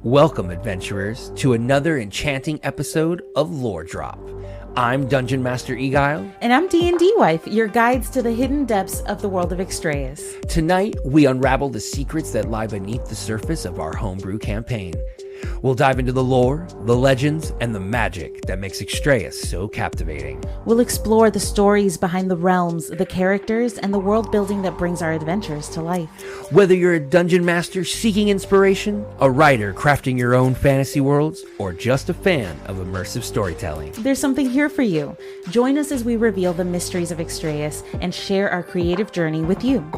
Welcome, adventurers, to another enchanting episode of Lore Drop. I'm Dungeon Master Eguile. And I'm D&D Wife, your guides to the hidden depths of the world of Extrayus. Tonight, we unravel the secrets that lie beneath the surface of our homebrew campaign. We'll dive into the lore, the legends, and the magic that makes Extrayus so captivating. We'll explore the stories behind the realms, the characters, and the world building that brings our adventures to life. Whether you're a dungeon master seeking inspiration, a writer crafting your own fantasy worlds, or just a fan of immersive storytelling, there's something here for you. Join us as we reveal the mysteries of Extrayus and share our creative journey with you.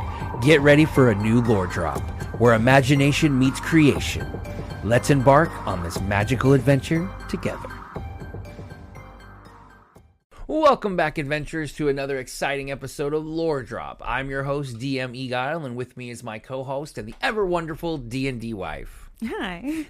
Get ready for a new Lore Drop, where imagination meets creation. Let's embark on this magical adventure together. Welcome back, adventurers, to another exciting episode of Lore Drop. I'm your host, DM Eguile, and with me is my co-host and the ever-wonderful D&D Wife. Hi.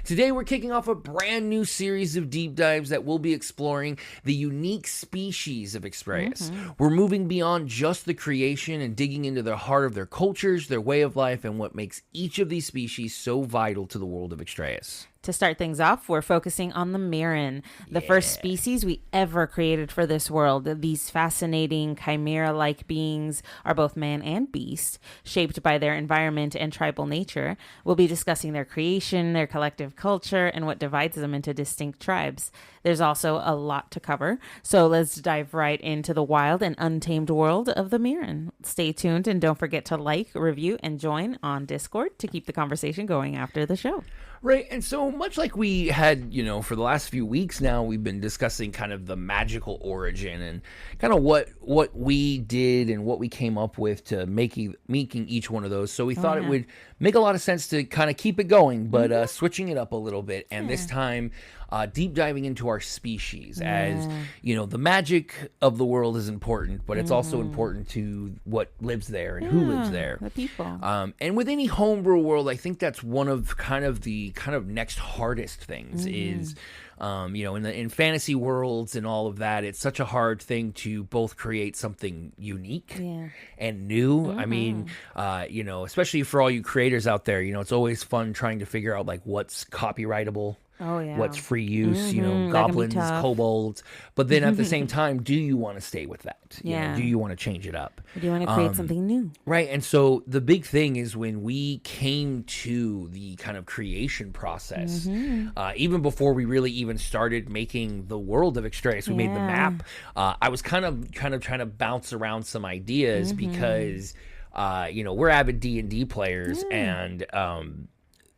Today we're kicking off a brand new series of deep dives that will be exploring the unique species of Extrayus. We're moving beyond just the creation and digging into the heart of their cultures, their way of life, and what makes each of these species so vital to the world of Extrayus. To start things off, we're focusing on the MyrRin, the first species we ever created for this world. These fascinating Chimera-like beings are both man and beast, shaped by their environment and tribal nature. We'll be discussing their creation, their collective culture, and what divides them into distinct tribes. There's also a lot to cover, so let's dive right into the wild and untamed world of the MyrRin. Stay tuned and don't forget to like, review, and join on Discord to keep the conversation going after the show. Right, and so much like we had, for the last few weeks now, we've been discussing kind of the magical origin and kind of what we did and what we came up with to making each one of those. So we thought it would make a lot of sense to kind of keep it going, but switching it up a little bit, and this time deep diving into our species. As the magic of the world is important, but it's also important to what lives there and who lives there, the people. And with any homebrew world, I think that's one of the next hardest things is in fantasy worlds and all of that, it's such a hard thing to both create something unique and new. I mean, especially for all you creators out there, it's always fun trying to figure out like what's copyrightable. Oh, yeah. What's free use, goblins, kobolds. But then at the same time, do you want to stay with that? Do you want to change it up? Or do you want to create something new? Right. And so the big thing is when we came to the kind of creation process, even before we really even started making the world of Extrayus, we made the map. I was kind of trying to bounce around some ideas because, we're avid D&D players and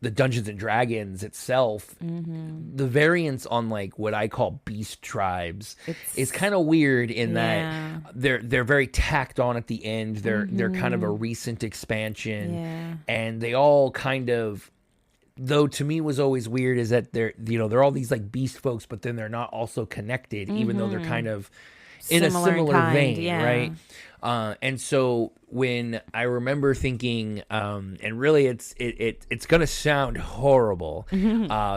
the Dungeons and Dragons itself, the variants on like what I call beast tribes is kind of weird in that they're very tacked on at the end. They're kind of a recent expansion, and they all kind of, though to me was always weird, is that they're all these like beast folks, but then they're not also connected, even though they're kind of in a similar vein, right? And so when I remember thinking, and really it's gonna sound horrible,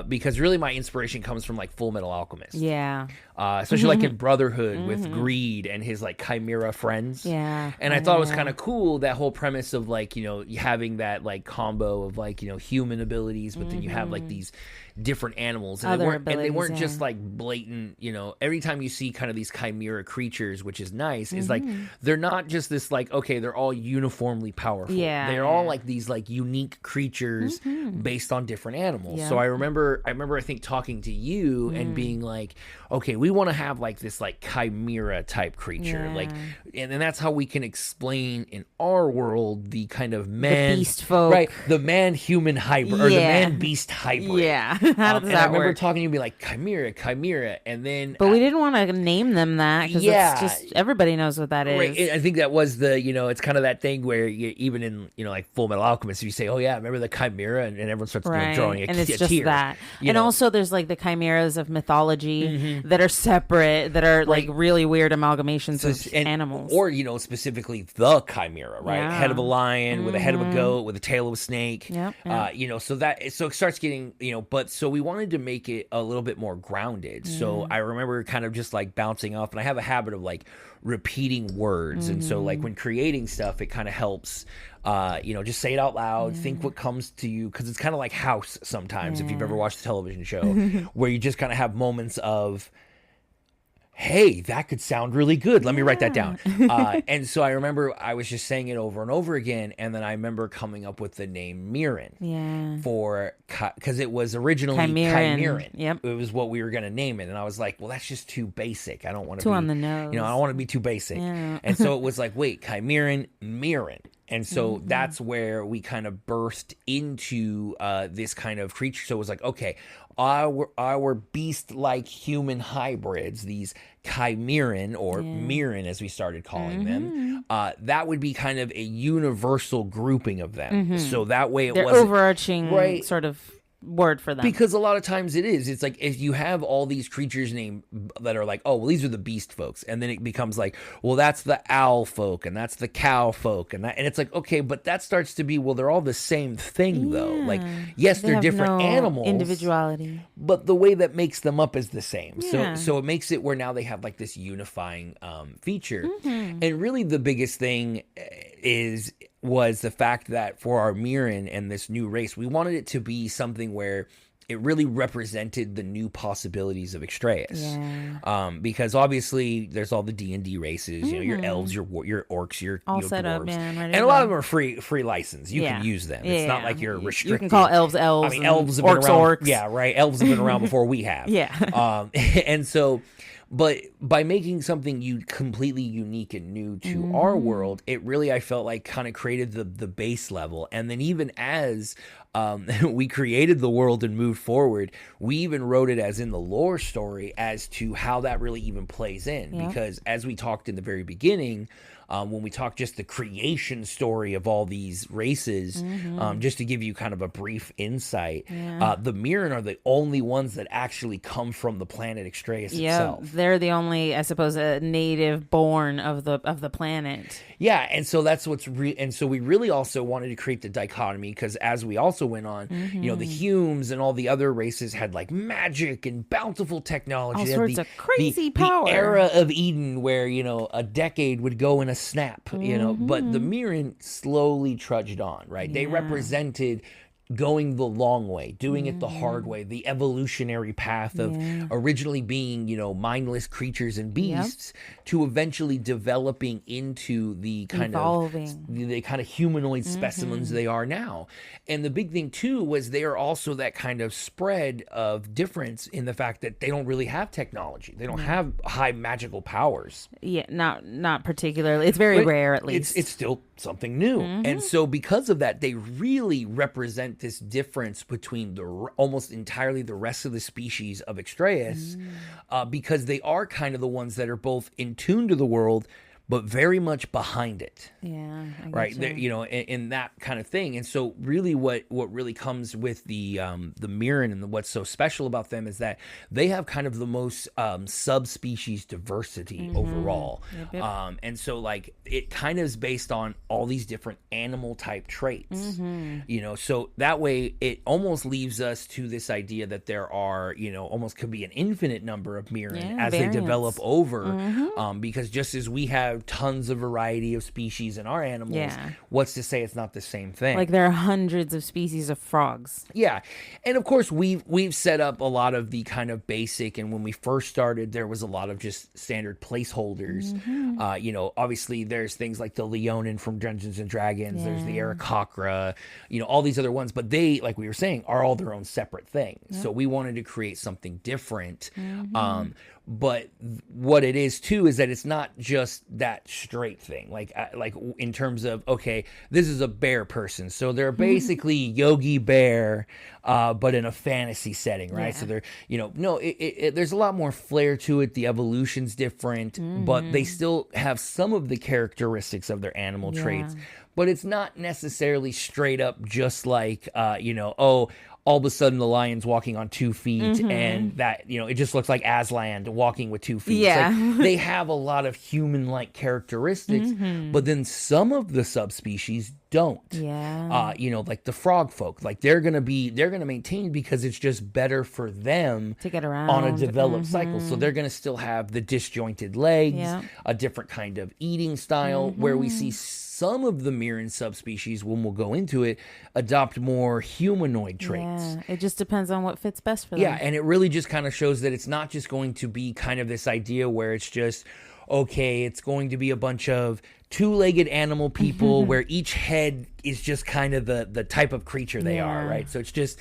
because really my inspiration comes from like Full Metal Alchemist, especially like in Brotherhood with Greed and his like Chimera friends, and I thought it was kind of cool, that whole premise of like having that like combo of like human abilities, but then you have like these different animals, and they weren't just like blatant, every time you see kind of these chimera creatures, which is nice, is like they're not just this like, okay, they're all uniformly powerful. They're all like these like unique creatures based on different animals. So I remember I think talking to you and being like, okay, we want to have like this like chimera type creature, like, and then that's how we can explain in our world the kind of man, the beast folk, right? The man human hybrid or the man beast hybrid. How does and that I remember work? talking to you, be like chimera, and then But we didn't want to name them that because it's just everybody knows what that is. Right. I think that was the it's kind of that thing where even in like Full Metal Alchemist, you say, oh yeah, remember the chimera, and everyone starts drawing a and it's just tear, that. And also there's like the chimeras of mythology that are separate, that are like really weird amalgamations of animals, or specifically the chimera, right? Head of a lion with a head of a goat with a tail of a snake. So it starts getting but so we wanted to make it a little bit more grounded. So I remember kind of just like bouncing off, and I have a habit of like repeating words, and so like when creating stuff, it kind of helps just say it out loud, think what comes to you, because it's kind of like House sometimes, if you've ever watched a television show, where you just kind of have moments of, hey, that could sound really good. Let me write that down. And so I remember I was just saying it over and over again. And then I remember coming up with the name MyrRin. Yeah. Because it was originally Chimeran. Yep. It was what we were going to name it. And I was like, well, that's just too basic. I don't want to be. Too on the nose. I don't want to be too basic. Yeah. And so it was like, wait, Chimeran, MyrRin. And so that's where we kind of burst into this kind of creature. So it was like, okay, our beast-like human hybrids, these Chimeran or MyrRin as we started calling them, that would be kind of a universal grouping of them. So that way it wasn't overarching sort of word for them. Because a lot of times it is. It's like if you have all these creatures named that are like, oh, well, these are the beast folks. And then it becomes like, well, that's the owl folk and that's the cow folk. And it's like, okay, but that starts to be, well, they're all the same thing though. Like, yes, they're different animals. Individuality. But the way that makes them up is the same. So it makes it where now they have like this unifying feature. And really the biggest thing was the fact that for our MyrRin and this new race, we wanted it to be something where it really represented the new possibilities of Extrayus. Because obviously there's all the D&D races, your elves, your orcs, your set dwarves. up, man, and a lot of them are free license. You can use them. It's not like you're restricted. You can call elves. I mean, elves have been around. Orcs. Yeah, right. Elves have been around before we have. And so, but by making something completely unique and new to our world, it really, I felt like, kind of created the base level. And then even as we created the world and moved forward, we even wrote it as in the lore story as to how that really even plays in. Because as we talked in the very beginning, when we talk just the creation story of all these races, just to give you kind of a brief insight, the MyrRin are the only ones that actually come from the planet Extrayus itself. They're the only, I suppose, a native born of the planet. Yeah, and so that's what's and so we really also wanted to create the dichotomy, because as we also went on, the Humes and all the other races had like magic and bountiful technology. All sorts of crazy power. The era of Eden where, a decade would go in a snap, but the MyrRin slowly trudged on, right? They represented going the long way, doing it the hard way, the evolutionary path of originally being, mindless creatures and beasts to eventually developing into the kind of humanoid specimens they are now. And the big thing too was they are also that kind of spread of difference in the fact that they don't really have technology. They don't have high magical powers. Yeah, not particularly. It's very rare, at least. It's still something new. And so because of that, they really represent this difference between almost entirely the rest of the species of Extrayus, because they are kind of the ones that are both in tune to the world but very much behind it. Yeah, right. In that kind of thing. And so really what really comes with the MyrRin and what's so special about them is that they have kind of the most subspecies diversity overall. And so like it kind of is based on all these different animal type traits, so that way it almost leaves us to this idea that there are, almost could be an infinite number of MyrRin as they develop over, because just as we have tons of variety of species in our animals, what's to say it's not the same thing? Like there are hundreds of species of frogs. Yeah. And of course we've set up a lot of the kind of basic, and when we first started there was a lot of just standard placeholders. Obviously there's things like the Leonin from Dungeons and Dragons, there's the Aarakocra, all these other ones, but they, like we were saying, are all their own separate things. So we wanted to create something different. But what it is too is that it's not just that straight thing. Like in terms of, okay, this is a bear person, so they're basically Yogi Bear, but in a fantasy setting, right? So they're, there's a lot more flair to it. The evolution's different, but they still have some of the characteristics of their animal traits. But it's not necessarily straight up just like, all of a sudden the lion's walking on 2 feet and that, it just looks like Aslan walking with 2 feet. Yeah. Like, they have a lot of human-like characteristics, but then some of the subspecies don't. Yeah. Like the frog folk, like they're gonna maintain because it's just better for them to get around on a developed cycle. So they're gonna still have the disjointed legs, a different kind of eating style, where we see some of the MyrRin subspecies, when we'll go into it, adopt more humanoid traits. Yeah, it just depends on what fits best for them. Yeah, and it really just kind of shows that it's not just going to be kind of this idea where it's just, okay, it's going to be a bunch of two-legged animal people where each head is just kind of the type of creature they are, right? So it's just,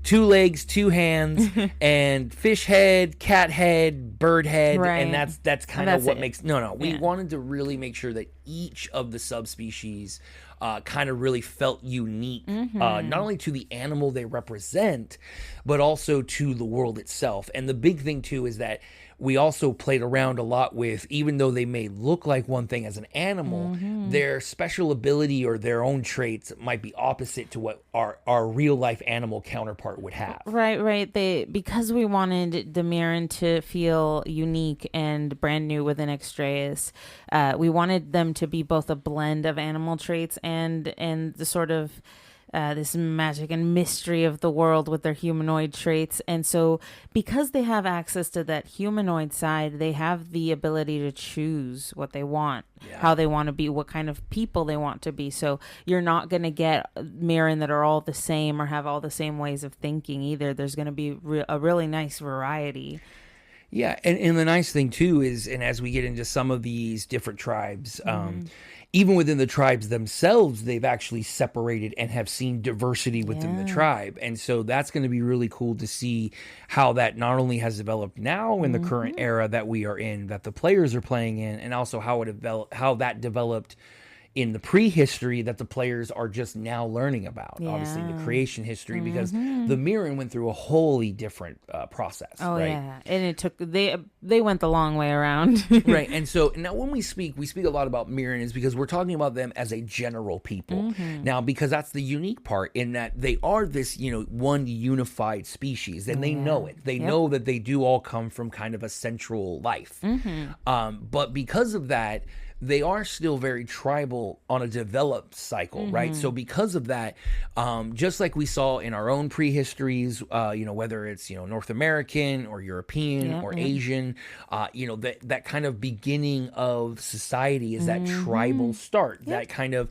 2 legs, 2 hands, and fish head, cat head, bird head, and that's kind of what makes... No, we wanted to really make sure that each of the subspecies kind of really felt unique, not only to the animal they represent, but also to the world itself. And the big thing, too, is that we also played around a lot with, even though they may look like one thing as an animal, their special ability or their own traits might be opposite to what our real life animal counterpart would have. Right. Because we wanted the MyrRin to feel unique and brand new within Extrayus, we wanted them to be both a blend of animal traits and the sort of this magic and mystery of the world with their humanoid traits. And so because they have access to that humanoid side, they have the ability to choose what they want, how they want to be, what kind of people they want to be. So you're not going to get MyrRin that are all the same or have all the same ways of thinking either. There's going to be a really nice variety. Yeah, and the nice thing too is, and as we get into some of these different tribes, even within the tribes themselves, they've actually separated and have seen diversity within the tribe. And so that's going to be really cool to see how that not only has developed now in the current era that we are in, that the players are playing in, and also how that developed in the prehistory that the players are just now learning about. Obviously, the creation history, because the MyrRin went through a wholly different process. Oh, right? yeah. And it took, they went the long way around. Right. And so now when we speak a lot about MyrRin is because we're talking about them as a general people. Now, because that's the unique part in that they are this, one unified species, and they know it. They know that they do all come from kind of a central life. But because of that, they are still very tribal on a developed cycle, right? So because of that, just like we saw in our own prehistories, whether it's, North American or European or Asian, that kind of beginning of society is that tribal start, that kind of,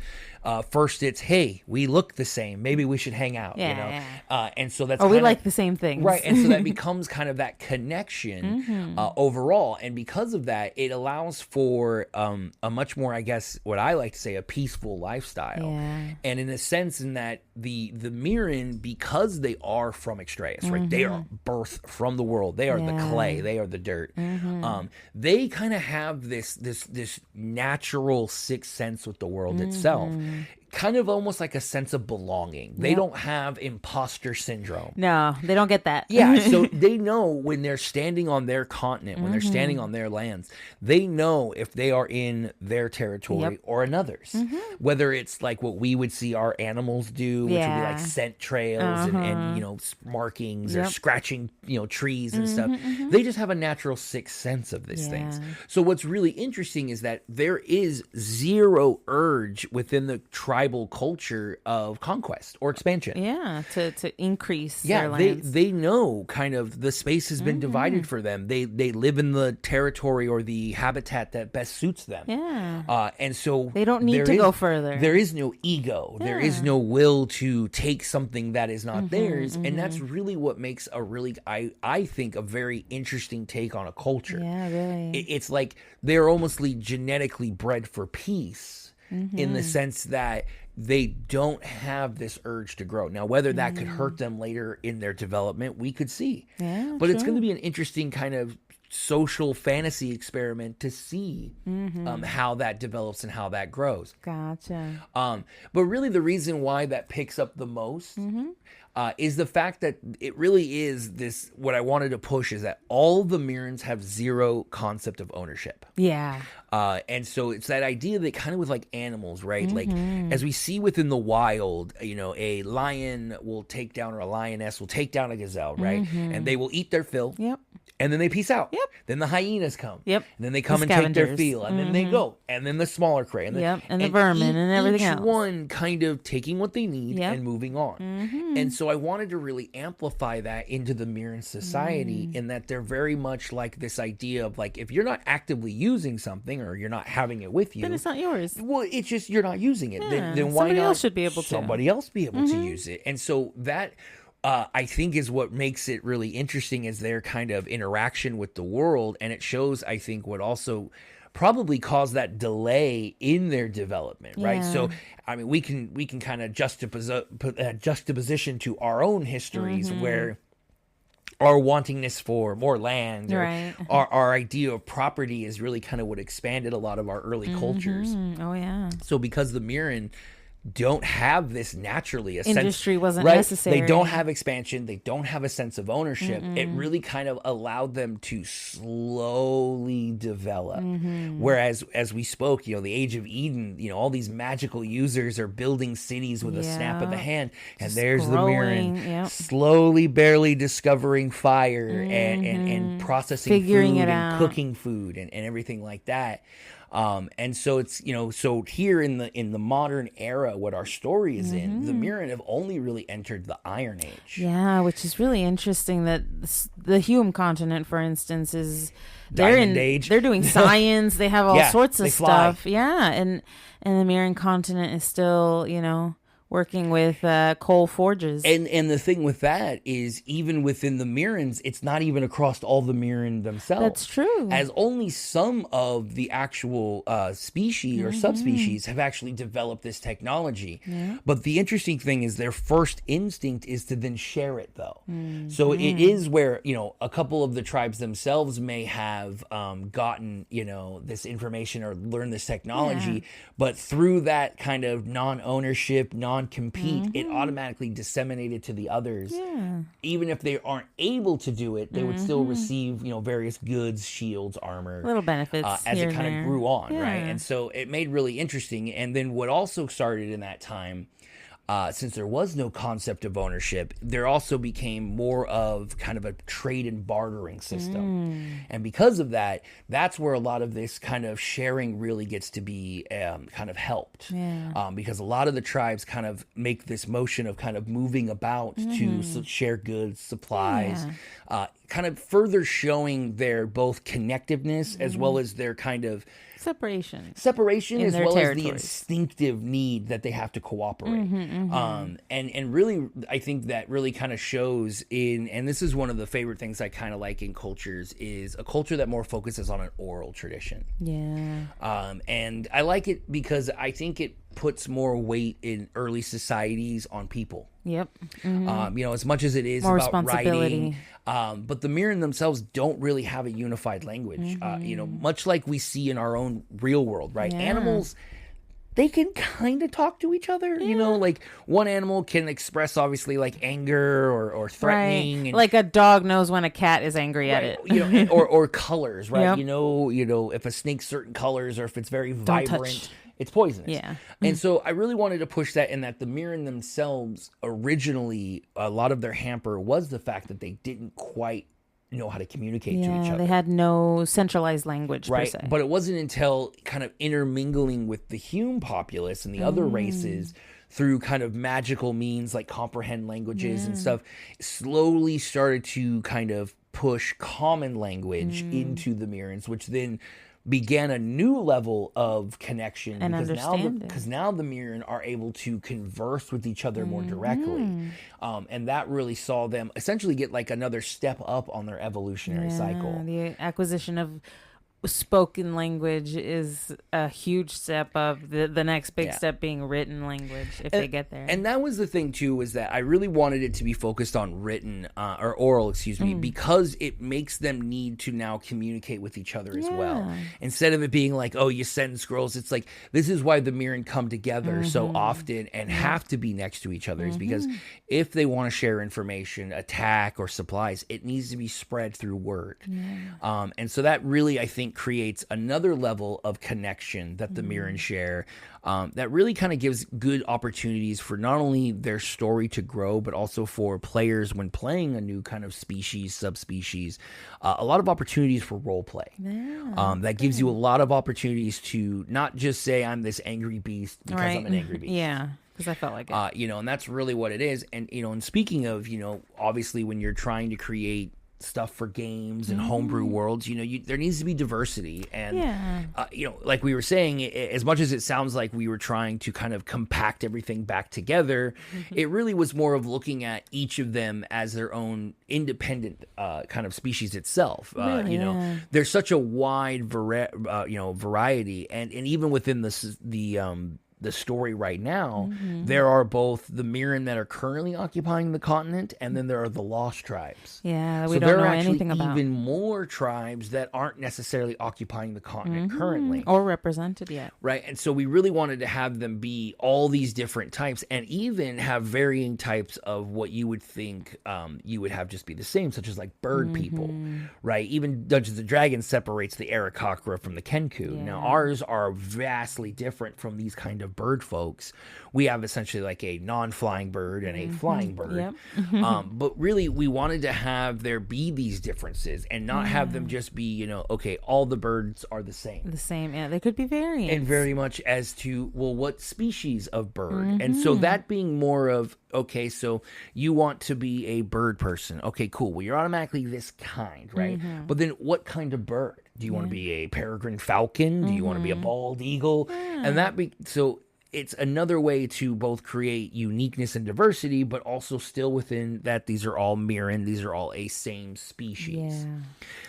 first it's, hey, we look the same, maybe we should hang out, and so that's we like the same things. Right, and so that becomes kind of that connection overall, and because of that, it allows for a much more, I guess, what I like to say, a peaceful lifestyle. And in a sense, in that the MyrRin, because they are from Extrayus, right? They are birthed from the world. They are the clay. They are the dirt. They kind of have this natural sixth sense with the world itself. Kind of almost like a sense of belonging. They don't have imposter syndrome. No, they don't get that. So they know when they're standing on their continent, when they're standing on their lands, they know if they are in their territory or another's. Whether it's like what we would see our animals do, which would be like scent trails and markings or scratching, trees and stuff. They just have a natural sixth sense of these things. So what's really interesting is that there is zero urge within the tribal culture of conquest or expansion. To increase their lands. They know kind of the space has been divided for them. They live in the territory or the habitat that best suits them. And so they don't need to go further. There is no ego. There is no will to take something that is not theirs. And that's really what makes a really, I think, a very interesting take on a culture. Really. It's like they're almost genetically bred for peace. In the sense that they don't have this urge to grow. Now, whether that could hurt them later in their development, we could see. But it's going to be an interesting kind of social fantasy experiment to see how that develops and how that grows. Gotcha. But really the reason why that picks up the most is the fact that it really is this, what I wanted to push is that all the MyrRins have zero concept of ownership. And so it's that idea that kind of with like animals, right? Like as we see within the wild, a lion will take down, or a lioness will take down a gazelle, right? And they will eat their fill. And then they peace out. Yep. Then the hyenas come. Yep. And then they come and take their fill. And then they go. And then the smaller prey. And and the vermin and everything else. Each one kind of taking what they need and moving on. And so I wanted to really amplify that into the MyrRin's society in that they're very much like this idea of like, if you're not actively using something or you're not having it with you, then it's not yours. Well, it's just you're not using it. Then why somebody not else should be able to. Somebody else be able to use it. And so that I think is what makes it really interesting is their kind of interaction with the world. And it shows, I think, what also probably caused that delay in their development, right? So, I mean, we can kind of put that juxtaposition to our own histories where our wantingness for more land or our idea of property is really kind of what expanded a lot of our early cultures. Oh, yeah. So because the MyrRin don't have this naturally, industry wasn't necessary. They don't have expansion. They don't have a sense of ownership. It really kind of allowed them to slowly develop. Whereas, as we spoke, the Age of Eden, all these magical users are building cities with a snap of the hand, and just there's growing, the MyrRin slowly, barely discovering fire and processing figuring food it and out. Cooking food and everything like that. And so it's, so here in the modern era, what our story is in, the MyrRin have only really entered the Iron Age. Yeah, which is really interesting that the Hume continent, for instance, is Diamond Age. They're doing science. They have all sorts of stuff. Fly. Yeah. And the MyrRin continent is still, working with coal forges. And the thing with that is, even within the MyrRins, it's not even across all the MyrRin themselves. That's true. As only some of the actual species or subspecies have actually developed this technology. But the interesting thing is their first instinct is to then share it, though. So it is where, a couple of the tribes themselves may have gotten, this information or learned this technology, but through that kind of non-ownership, non-compete, it automatically disseminated to the others. Even if they aren't able to do it, they would still receive, various goods, shields, armor, little benefits as it kind of grew on, right? Yeah. And so it made really interesting. And then what also started in that time, since there was no concept of ownership, there also became more of kind of a trade and bartering system. And because of that, that's where a lot of this kind of sharing really gets to be kind of helped. Because a lot of the tribes kind of make this motion of kind of moving about to share goods, supplies, kind of further showing their both connectiveness as well as their kind of separation as well as the instinctive need that they have to cooperate. And really, I think that really kind of shows in, and this is one of the favorite things I kind of like in cultures, is a culture that more focuses on an oral tradition. And I like it because I think it puts more weight in early societies on people. As much as it is more about writing, but the MyrRin themselves don't really have a unified language. Much like we see in our own real world, right? Animals, they can kind of talk to each other. Like one animal can express obviously like anger or threatening, and, like a dog knows when a cat is angry at it. or colors, right? If a snake's certain colors, or if it's very vibrant, it's poisonous. And so I really wanted to push that, in that the MyrRin themselves, originally, a lot of their hamper was the fact that they didn't quite know how to communicate to each other. They had no centralized language, per se. But it wasn't until kind of intermingling with the Hume populace and the other races through kind of magical means like comprehend languages and stuff, slowly started to kind of push common language into the MyrRins, which then began a new level of connection, and because now the MyrRin are able to converse with each other more directly, and that really saw them essentially get like another step up on their evolutionary cycle. The acquisition of spoken language is a huge step of the next big step being written language, if they get there. And that was the thing too, is that I really wanted it to be focused on written or oral, because it makes them need to now communicate with each other as well. Instead of it being like, oh, you send scrolls, it's like, this is why the MyrRin come together so often and have to be next to each other, is because if they want to share information, attack, or supplies, it needs to be spread through word. And so that really, I think, think creates another level of connection that the MyrRin share, that really kind of gives good opportunities for not only their story to grow, but also for players when playing a new kind of species, subspecies, a lot of opportunities for role play. That gives you a lot of opportunities to not just say I'm this angry beast because I'm an angry beast. Yeah. Because I felt like it. And that's really what it is. And, and speaking of, obviously when you're trying to create stuff for games and homebrew worlds, there needs to be diversity. And, like we were saying, as much as it sounds like we were trying to kind of compact everything back together, it really was more of looking at each of them as their own independent kind of species itself. There's such a wide variety. And even within the story right now, there are both the MyrRin that are currently occupying the continent, and then there are the lost tribes. Yeah, we don't know anything about. Even more tribes that aren't necessarily occupying the continent currently. Or represented yet. Right, and so we really wanted to have them be all these different types, and even have varying types of what you would think you would have just be the same, such as like bird people, right? Even Dungeons & Dragons separates the Aarakocra from the Kenku. Yeah. Now, ours are vastly different from these kind of bird folks. We have essentially like a non-flying bird and a flying bird. Yep. But really, we wanted to have there be these differences and not have them just be, okay, all the birds are the same. The same, yeah. They could be variants. And very much as to, well, what species of bird? And so that being more of, okay, so you want to be a bird person. Okay, cool. Well, you're automatically this kind, right? But then what kind of bird? Do you want to be a peregrine falcon? Do you want to be a bald eagle? And so it's another way to both create uniqueness and diversity, but also still within that these are all MyrRin, these are all a same species. Yeah.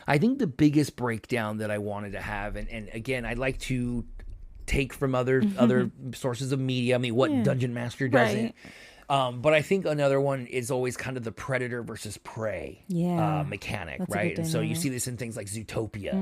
I think the biggest breakdown that I wanted to have, and again, I'd like to take from other sources of media. I mean, what Dungeon Master doesn't. Right. But I think another one is always kind of the predator versus prey mechanic, right? And so you see this in things like Zootopia.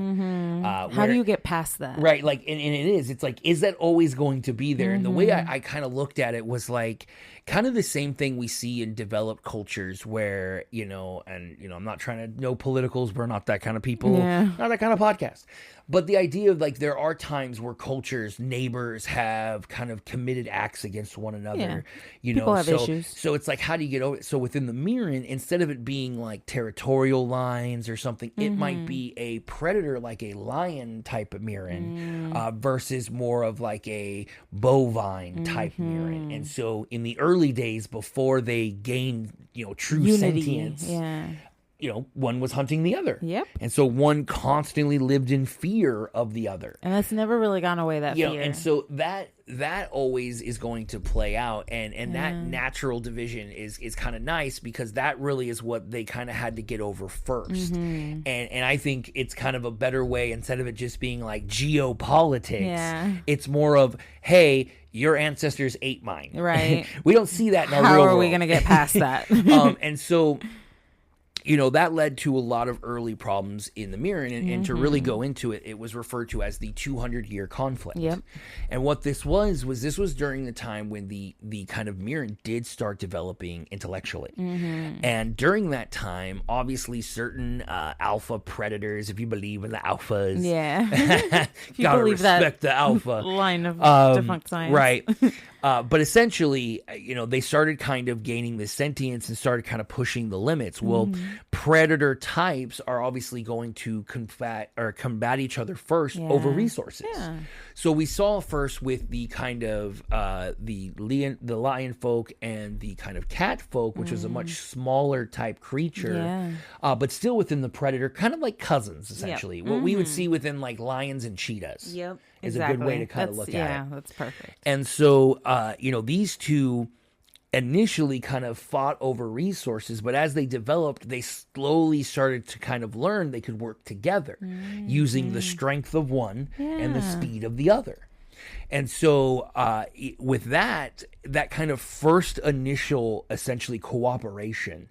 How do you get past that? Right, like, and it's like, is that always going to be there? And the way I kind of looked at it was like, kind of the same thing we see in developed cultures where, I'm not trying to know politicals. We're not that kind of people, not that kind of podcast. But the idea of like, there are times where cultures, neighbors have kind of committed acts against one another, People have issues. So it's like, how do you get over it? So within the MyrRin, instead of it being like territorial lines or something, it might be a predator, like a lion type of MyrRin, versus more of like a bovine type MyrRin. And so in the early days, before they gained, true sentience, one was hunting the other. Yep. And so one constantly lived in fear of the other. And that's never really gone away, that fear. And so that always is going to play out. And that natural division is kind of nice, because that really is what they kind of had to get over first. And I think it's kind of a better way, instead of it just being like geopolitics, it's more of, hey, your ancestors ate mine. Right. We don't see that in our real world. How are we going to get past that? And so, that led to a lot of early problems in the MyrRin, and to really go into it, it was referred to as the 200-year conflict. Yep. And what this was during the time when the kind of MyrRin did start developing intellectually. And during that time, obviously certain alpha predators, if you believe in the alphas, you gotta respect the alpha line of defunct science, right? But essentially, they started kind of gaining this sentience and started kind of pushing the limits. Well, predator types are obviously going to combat each other first over resources. Yeah. So we saw first with the kind of the lion folk and the kind of cat folk, which was a much smaller type creature, but still within the predator, kind of like cousins, essentially. What we would see within like lions and cheetahs. Yep. Is a good way to kind of look at it. Yeah, that's perfect. And so, these two initially kind of fought over resources, but as they developed, they slowly started to kind of learn they could work together using the strength of one and the speed of the other. And so with that kind of first initial essentially cooperation,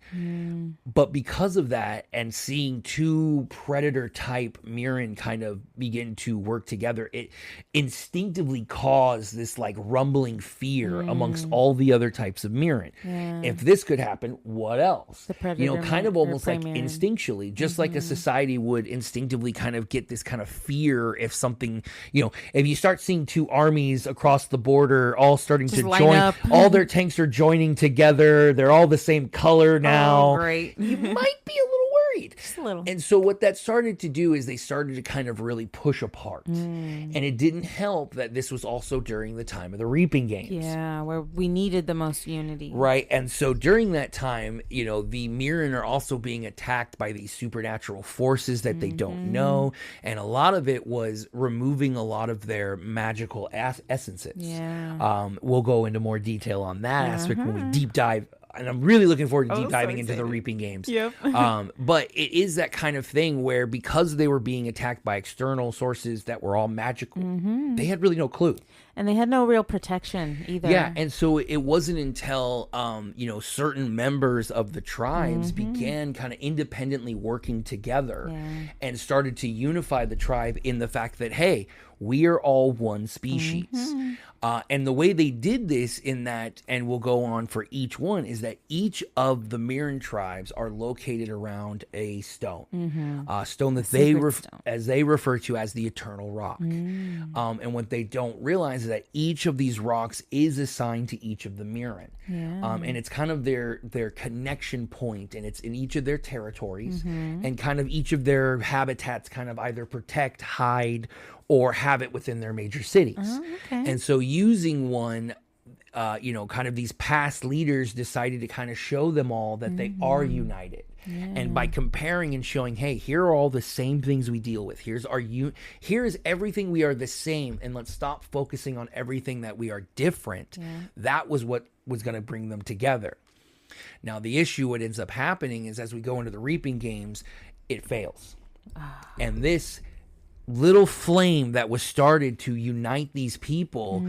but because of that and seeing two predator type MyrRin kind of begin to work together, it instinctively caused this like rumbling fear amongst all the other types of MyrRin. If this could happen, what else? The predator Kind of almost like MyrRin. instinctually, just like a society would instinctively kind of get this kind of fear if something, if you start seeing two armies across the border all starting Just to line join, up. all their tanks are joining together, they're all the same color now. Oh, great. You might be a little worried. Just a little. And so what that started to do is they started to kind of really push apart. And it didn't help that this was also during the time of the Reaping Games. Yeah, where we needed the most unity. Right. And so during that time, the MyrRin are also being attacked by these supernatural forces that they don't know. And a lot of it was removing a lot of their magical essences. Yeah. We'll go into more detail on that aspect when we deep dive. And I'm really looking forward to deep so diving into the excited. Reaping Games. Yep. But it is that kind of thing where because they were being attacked by external sources that were all magical, they had really no clue. And they had no real protection either. Yeah, and so it wasn't until certain members of the tribes began kind of independently working together and started to unify the tribe in the fact that, hey, we are all one species. And the way they did this in that, and we'll go on for each one, is that each of the MyrRin tribes are located around a stone, a stone that as they refer to as the Eternal Rock. And what they don't realize is that each of these rocks is assigned to each of the MyrRin. And it's kind of their connection point, and it's in each of their territories, and kind of each of their habitats kind of either protect, hide, or have it within their major cities. And so using one, kind of these past leaders decided to kind of show them all that they are united. And by comparing and showing, hey, here are all the same things we deal with. Here's everything we are the same, and let's stop focusing on everything that we are different. That was what was going to bring them together. Now, the issue, what ends up happening is as we go into the Reaping Games, it fails. And this little flame that was started to unite these people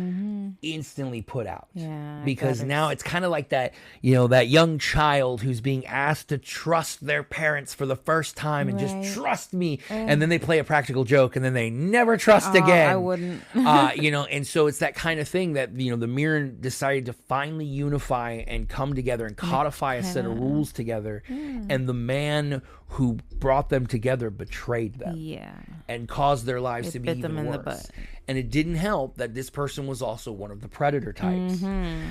instantly put out. Because now it's kind of like that, that young child who's being asked to trust their parents for the first time and just trust me. And then they play a practical joke and then they never trust again. I wouldn't. And so it's that kind of thing that, the MyrRin decided to finally unify and come together and codify a set of rules together. And the man who brought them together betrayed them. And caused their lives to be even worse. In the butt. And it didn't help that this person was also one of the predator types.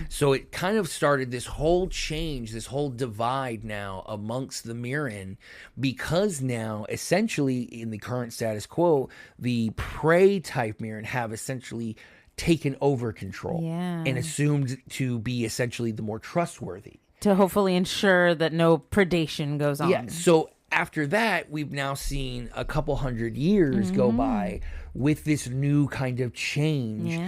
So it kind of started this whole change, this whole divide now amongst the MyrRin, because now essentially in the current status quo, the prey type MyrRin have essentially taken over control and assumed to be essentially the more trustworthy. To hopefully ensure that no predation goes on. Yeah, so after that, we've now seen a couple hundred years go by with this new kind of change.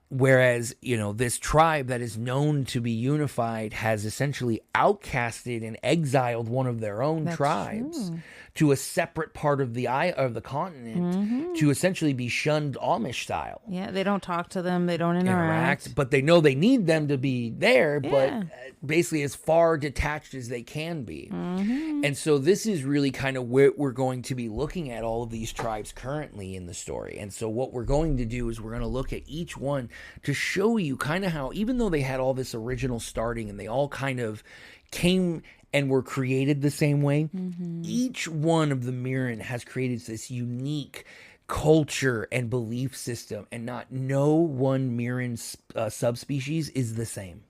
Whereas, this tribe that is known to be unified has essentially outcasted and exiled one of their own tribes to a separate part of the continent to essentially be shunned Amish style. They don't talk to them. They don't interact. But they know they need them to be there, but basically as far detached as they can be. And so this is really kind of where we're going to be looking at all of these tribes currently in the story. And so what we're going to do is we're going to look at each one to show you kind of how, even though they had all this original starting and they all kind of came and were created the same way, each one of the MyrRin has created this unique culture and belief system, and no one MyrRin subspecies is the same.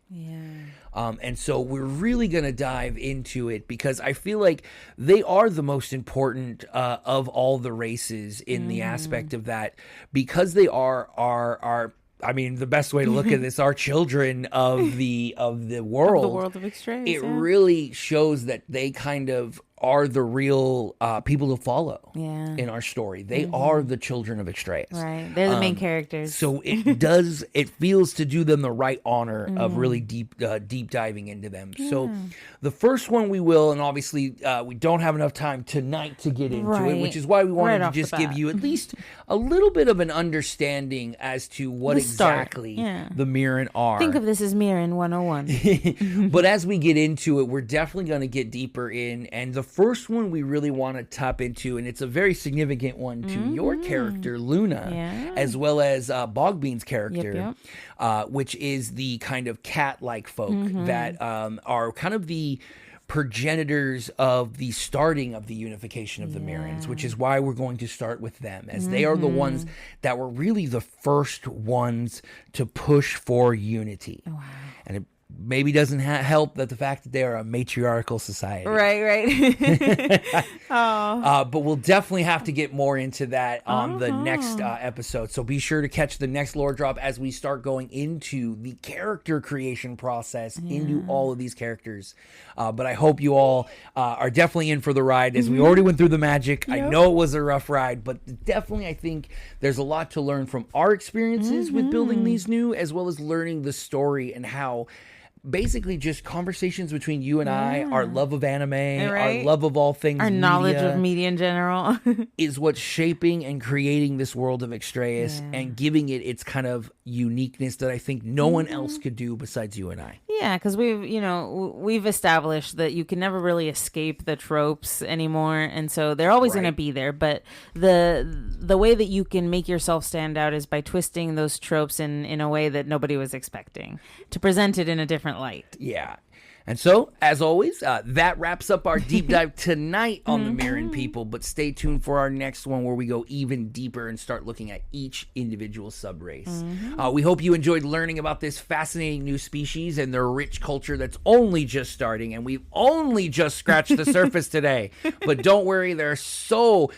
And so we're really going to dive into it because I feel like they are the most important of all the races in the aspect of that, because they are the best way to look at this are children of the world. Of the world of Extrayus. It really shows that they kind of are the real people to follow Yeah. in our story. They are the children of Extrayus. Right. They're the main characters. So it feels to do them the right honor of really deep diving into them. So the first one we will, and obviously we don't have enough time tonight to get into it, which is why we wanted to just give you at least a little bit of an understanding as to what exactly the MyrRin are. Think of this as MyrRin 101. But as we get into it, we're definitely going to get deeper in. And the first one we really want to tap into, and it's a very significant one to your character, Luna, as well as Bogbean's character, which is the kind of cat-like folk that are kind of the progenitors of the starting of the unification of the MyrRin's, which is why we're going to start with them, as they are the ones that were really the first ones to push for unity. Wow. And it maybe doesn't help that the fact that they are a matriarchal society. Right. But we'll definitely have to get more into that on the next episode. So be sure to catch the next lore drop as we start going into the character creation process into all of these characters. But I hope you all are definitely in for the ride, as we already went through the magic. I know it was a rough ride, but definitely I think there's a lot to learn from our experiences with building these new, as well as learning the story and how basically just conversations between you and I, our love of anime, our love of all things, our knowledge of media in general, is what's shaping and creating this world of Extrayus and giving it its kind of uniqueness that I think no one else could do besides you and I. Yeah, because we've established that you can never really escape the tropes anymore, and so they're always going to be there. But the way that you can make yourself stand out is by twisting those tropes in a way that nobody was expecting, to present it in a different light. Yeah. And so, as always, that wraps up our deep dive tonight on the MyrRin people. But stay tuned for our next one, where we go even deeper and start looking at each individual subrace. We hope you enjoyed learning about this fascinating new species and their rich culture that's only just starting. And we've only just scratched the surface today. But don't worry, there are so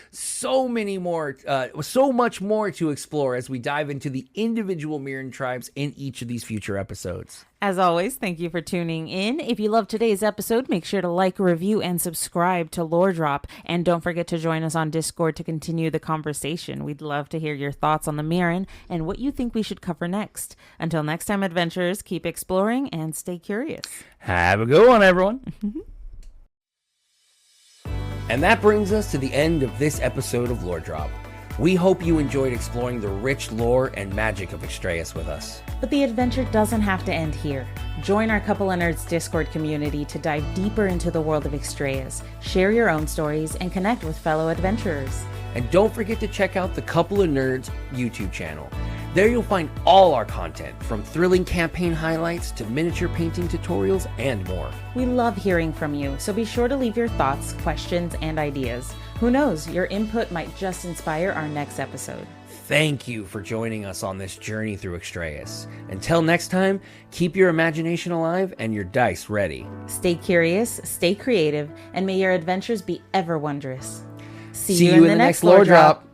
many more, so much more to explore as we dive into the individual MyrRin tribes in each of these future episodes. As always, thank you for tuning in. If you loved today's episode, make sure to like, review, and subscribe to Lore Drop. And don't forget to join us on Discord to continue the conversation. We'd love to hear your thoughts on the MyrRin and what you think we should cover next. Until next time, adventurers, keep exploring and stay curious. Have a good one, everyone. And that brings us to the end of this episode of Lore Drop. We hope you enjoyed exploring the rich lore and magic of Extrayus with us. But the adventure doesn't have to end here. Join our Couple of Nerds Discord community to dive deeper into the world of Extrayus, share your own stories, and connect with fellow adventurers. And don't forget to check out the Couple of Nerds YouTube channel. There you'll find all our content, from thrilling campaign highlights to miniature painting tutorials and more. We love hearing from you, so be sure to leave your thoughts, questions, and ideas. Who knows, your input might just inspire our next episode. Thank you for joining us on this journey through Extrayus. Until next time, keep your imagination alive and your dice ready. Stay curious, stay creative, and may your adventures be ever wondrous. See you in the next Lore Drop.